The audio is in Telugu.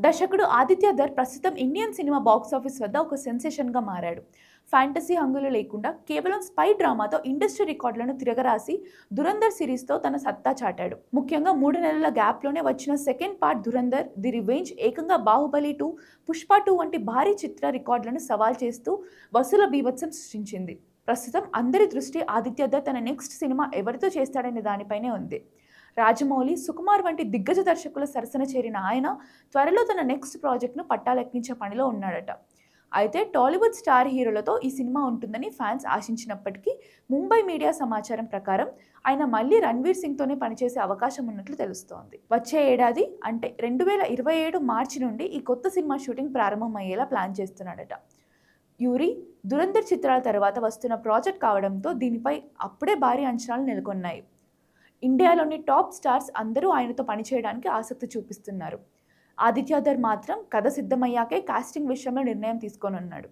దర్శకుడు ఆదిత్య ధర్ ప్రస్తుతం ఇండియన్ సినిమా బాక్సాఫీస్ వద్ద ఒక సెన్సేషన్గా మారాడు. ఫ్యాంటసీ హంగులు లేకుండా కేవలం స్పై డ్రామాతో ఇండస్ట్రీ రికార్డులను తిరగరాసి ధురంధర్ సిరీస్తో తన సత్తా చాటాడు. ముఖ్యంగా 3 నెలల గ్యాప్లోనే వచ్చిన second part Dhurandhar the revenge ఏకంగా బాహుబలి 2, పుష్ప 2 వంటి భారీ చిత్ర రికార్డులను సవాల్ చేస్తూ వసూల బీభత్సం సృష్టించింది. ప్రస్తుతం అందరి దృష్టి ఆదిత్య ధర్ తన నెక్స్ట్ సినిమా ఎవరితో చేస్తాడనే దానిపైనే ఉంది. రాజమౌళి, సుకుమార్ వంటి దిగ్గజ దర్శకుల సరసన చేరిన ఆయన త్వరలో తన నెక్స్ట్ ప్రాజెక్ట్ను పట్టాలెక్కించే పనిలో ఉన్నాడట. అయితే టాలీవుడ్ స్టార్ హీరోలతో ఈ సినిమా ఉంటుందని ఫ్యాన్స్ ఆశించినప్పటికీ ముంబై మీడియా సమాచారం ప్రకారం ఆయన మళ్ళీ రణ్వీర్ సింగ్తోనే పనిచేసే అవకాశం ఉన్నట్లు తెలుస్తోంది. వచ్చే ఏడాది అంటే 2027 మార్చి నుండి ఈ కొత్త సినిమా షూటింగ్ ప్రారంభమయ్యేలా ప్లాన్ చేస్తున్నాడట. యూరి, ధురంధర్ చిత్రాల తర్వాత వస్తున్న ప్రాజెక్ట్ కావడంతో దీనిపై అప్పుడే భారీ అంచనాలు నెలకొన్నాయి. ఇండియాలోని టాప్ స్టార్స్ అందరూ ఆయనతో పనిచేయడానికి ఆసక్తి చూపిస్తున్నారు. ఆదిత్య ధర్ మాత్రం కథ సిద్ధమయ్యాకే కాస్టింగ్ విషయంలో నిర్ణయం తీసుకోనున్నాడు.